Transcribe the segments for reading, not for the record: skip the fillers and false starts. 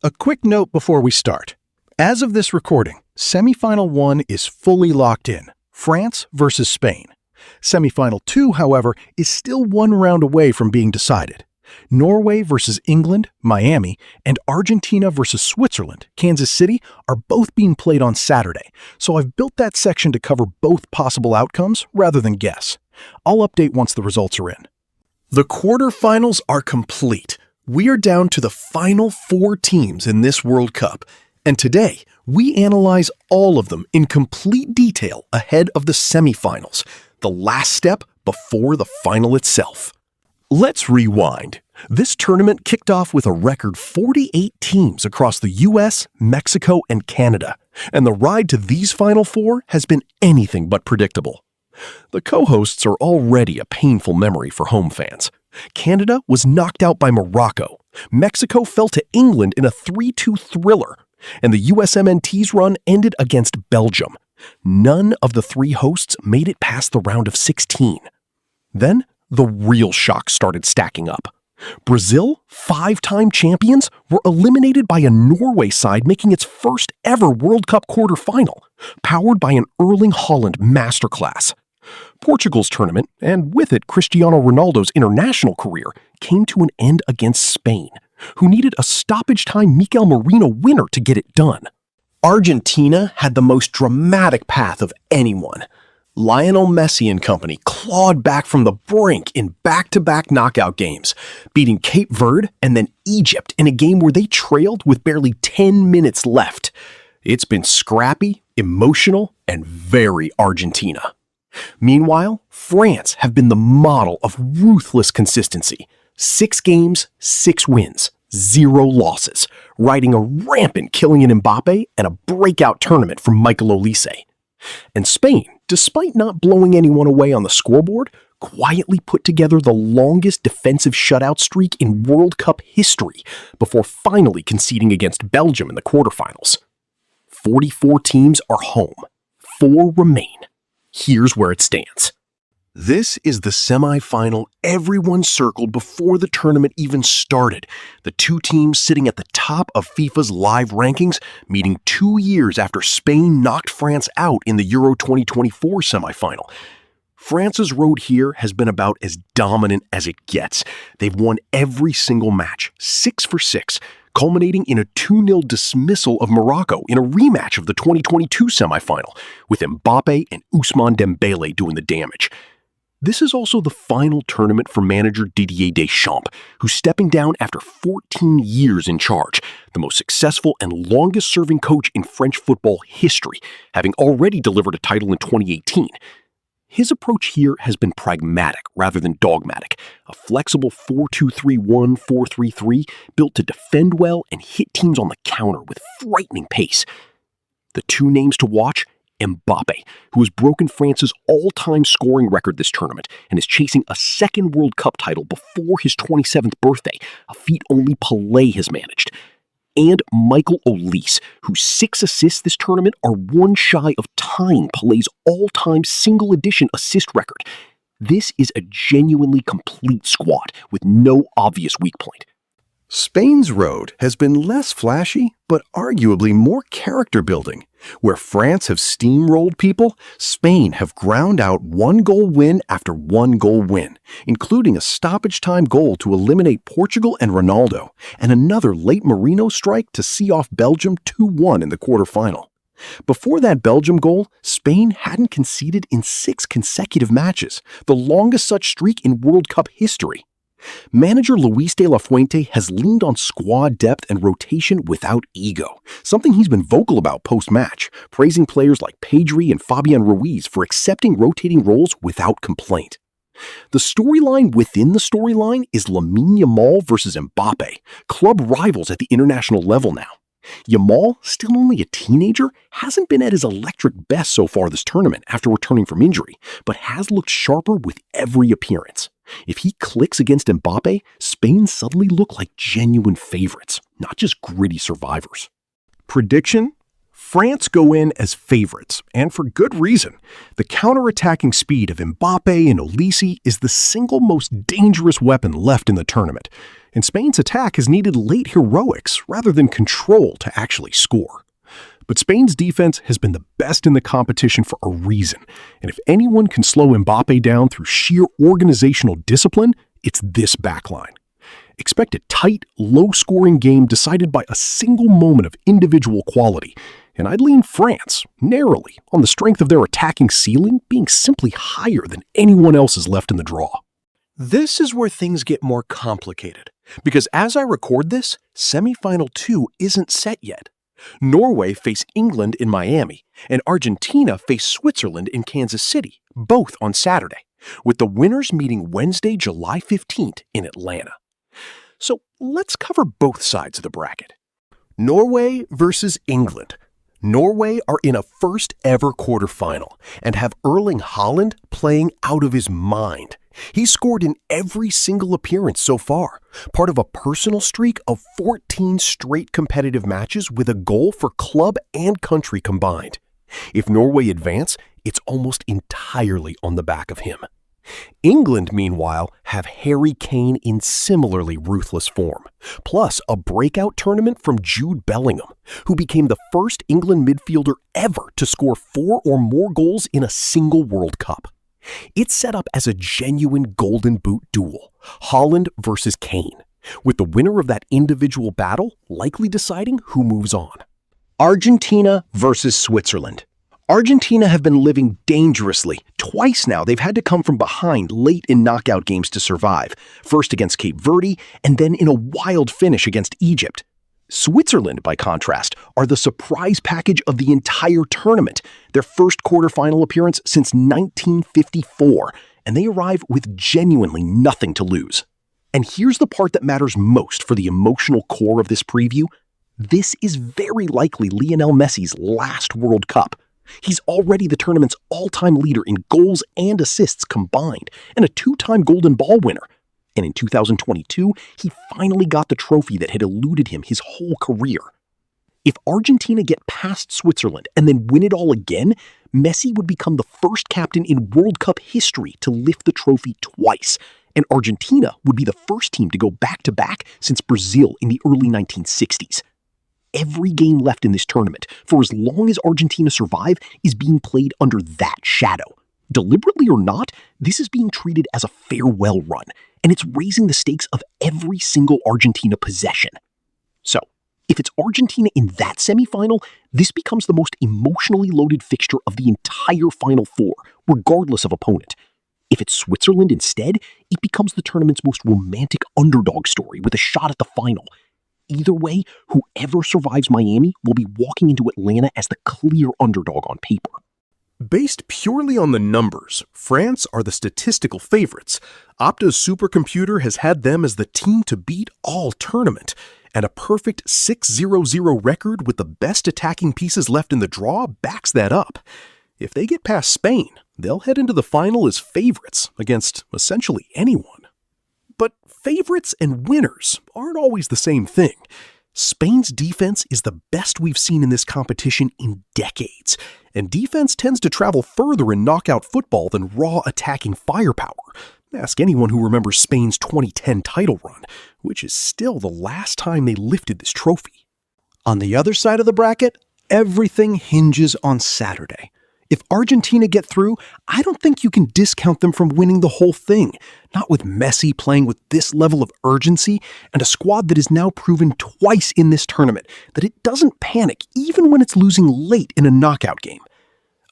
A quick note before we start. As of this recording, Semifinal 1 is fully locked in, France versus Spain. Semifinal 2, however, is still one round away from being decided. Norway versus England, Miami, and Argentina versus Switzerland, Kansas City, are both being played on Saturday, so I've built that section to cover both possible outcomes rather than guess. I'll update once the results are in. The quarterfinals are complete. We are down to the final 4 teams in this World Cup, and today we analyze all of them in complete detail ahead of the semifinals, the last step before the final itself. Let's rewind. This tournament kicked off with a record 48 teams across the US, Mexico, and Canada, and the ride to these final 4 has been anything but predictable. The co-hosts are already a painful memory for home fans. Canada was knocked out by Morocco. Mexico fell to England in a 3-2 thriller, and the USMNT's run ended against Belgium. None of the 3 hosts made it past the round of 16. Then, the real shocks started stacking up. Brazil, 5-time champions, were eliminated by a Norway side making its first ever World Cup quarterfinal, powered by an Erling Haaland masterclass. Portugal's tournament, and with it Cristiano Ronaldo's international career, came to an end against Spain, who needed a stoppage-time Mikel Merino winner to get it done. Argentina had the most dramatic path of anyone. Lionel Messi and company clawed back from the brink in back-to-back knockout games, beating Cape Verde and then Egypt in a game where they trailed with barely 10 minutes left. It's been scrappy, emotional, and very Argentina. Meanwhile, France have been the model of ruthless consistency. 6 games, 6 wins, 0 losses, riding a rampant Kylian Mbappé and a breakout tournament from Michael Olise. And Spain, despite not blowing anyone away on the scoreboard, quietly put together the longest defensive shutout streak in World Cup history before finally conceding against Belgium in the quarterfinals. 44 teams are home. 4 remain. Here's where it stands. This is the semi-final everyone circled before the tournament even started. The 2 teams sitting at the top of FIFA's live rankings, meeting 2 years after Spain knocked France out in the Euro 2024 semi-final. France's road here has been about as dominant as it gets. They've won every single match, 6 for 6, culminating in a 2-0 dismissal of Morocco in a rematch of the 2022 semi-final, with Mbappe and Ousmane Dembele doing the damage. This is also the final tournament for manager Didier Deschamps, who's stepping down after 14 years in charge, the most successful and longest-serving coach in French football history, having already delivered a title in 2018. His approach here has been pragmatic rather than dogmatic, a flexible 4-2-3-1, 4-3-3 built to defend well and hit teams on the counter with frightening pace. The 2 names to watch: Mbappe, who has broken France's all-time scoring record this tournament and is chasing a 2nd World Cup title before his 27th birthday, a feat only Pelé has managed. And Michael Olise, whose 6 assists this tournament are one shy of tying Pelé's all-time single-edition assist record. This is a genuinely complete squad with no obvious weak point. Spain's road has been less flashy, but arguably more character-building. Where France have steamrolled people, Spain have ground out 1-goal win after 1-goal win, including a stoppage-time goal to eliminate Portugal and Ronaldo, and another late Merino strike to see off Belgium 2-1 in the quarterfinal. Before that Belgium goal, Spain hadn't conceded in 6 consecutive matches, the longest such streak in World Cup history. Manager Luis de la Fuente has leaned on squad depth and rotation without ego, something he's been vocal about post-match, praising players like Pedri and Fabian Ruiz for accepting rotating roles without complaint. The storyline within the storyline is Lamine Yamal versus Mbappe, club rivals at the international level now. Yamal, still only a teenager, hasn't been at his electric best so far this tournament after returning from injury, but has looked sharper with every appearance. If he clicks against Mbappe, Spain suddenly look like genuine favorites, not just gritty survivors. Prediction? France go in as favorites, and for good reason. The counter-attacking speed of Mbappe and Olise is the single most dangerous weapon left in the tournament. and Spain's attack has needed late heroics rather than control to actually score. But Spain's defense has been the best in the competition for a reason, and if anyone can slow Mbappe down through sheer organizational discipline, it's this backline. Expect a tight, low-scoring game decided by a single moment of individual quality, and I'd lean France, narrowly, on the strength of their attacking ceiling being simply higher than anyone else's left in the draw. This is where things get more complicated, because as I record this, semifinal 2 isn't set yet. Norway face England in Miami, and Argentina face Switzerland in Kansas City, both on Saturday, with the winners meeting Wednesday, July 15th in Atlanta. So let's cover both sides of the bracket. Norway versus England. Norway are in a first-ever quarterfinal and have Erling Haaland playing out of his mind. He's scored in every single appearance so far, part of a personal streak of 14 straight competitive matches with a goal for club and country combined. If Norway advance, it's almost entirely on the back of him. England, meanwhile, have Harry Kane in similarly ruthless form, plus a breakout tournament from Jude Bellingham, who became the first England midfielder ever to score 4 or more goals in a single World Cup. It's set up as a genuine Golden Boot duel, Haaland versus Kane, with the winner of that individual battle likely deciding who moves on. Argentina versus Switzerland. Argentina have been living dangerously. Twice now they've had to come from behind late in knockout games to survive, first against Cape Verde and then in a wild finish against Egypt. Switzerland, by contrast, are the surprise package of the entire tournament, their first quarterfinal appearance since 1954, and they arrive with genuinely nothing to lose. And here's the part that matters most for the emotional core of this preview. This is very likely Lionel Messi's last World Cup. He's already the tournament's all-time leader in goals and assists combined, and a 2-time Golden Ball winner. And in 2022, he finally got the trophy that had eluded him his whole career. If Argentina get past Switzerland and then win it all again, Messi would become the first captain in World Cup history to lift the trophy twice, and Argentina would be the first team to go back-to-back since Brazil in the early 1960s. Every game left in this tournament, for as long as Argentina survive, is being played under that shadow. Deliberately or not, this is being treated as a farewell run, and it's raising the stakes of every single Argentina possession. So, if it's Argentina in that semifinal, this becomes the most emotionally loaded fixture of the entire Final Four, regardless of opponent. If it's Switzerland instead, it becomes the tournament's most romantic underdog story with a shot at the final. Either way, whoever survives Miami will be walking into Atlanta as the clear underdog on paper. Based purely on the numbers, France are the statistical favorites. Opta's supercomputer has had them as the team to beat all tournament, and a perfect 6-0-0 record with the best attacking pieces left in the draw backs that up. If they get past Spain, they'll head into the final as favorites against essentially anyone. But favorites and winners aren't always the same thing. Spain's defense is the best we've seen in this competition in decades, and defense tends to travel further in knockout football than raw attacking firepower. Ask anyone who remembers Spain's 2010 title run, which is still the last time they lifted this trophy. On the other side of the bracket, everything hinges on Saturday. If Argentina get through, I don't think you can discount them from winning the whole thing, not with Messi playing with this level of urgency and a squad that has now proven twice in this tournament that it doesn't panic even when it's losing late in a knockout game.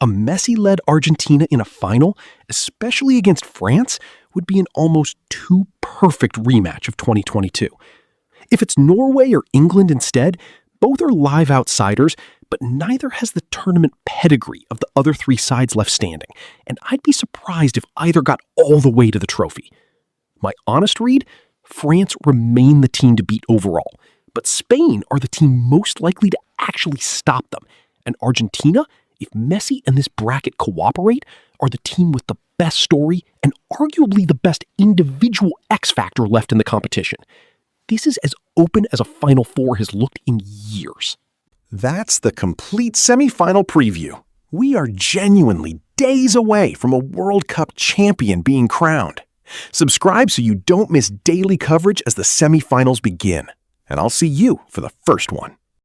A Messi-led Argentina in a final, especially against France, would be an almost too perfect rematch of 2022. If it's Norway or England instead, both are live outsiders, but neither has the tournament pedigree of the other 3 sides left standing, and I'd be surprised if either got all the way to the trophy. My honest read, France remain the team to beat overall, but Spain are the team most likely to actually stop them, and Argentina, if Messi and this bracket cooperate, are the team with the best story and arguably the best individual X factor left in the competition. This is as open as a Final Four has looked in years. That's the complete semifinal preview. We are genuinely days away from a World Cup champion being crowned. Subscribe so you don't miss daily coverage as the semifinals begin. And I'll see you for the first one.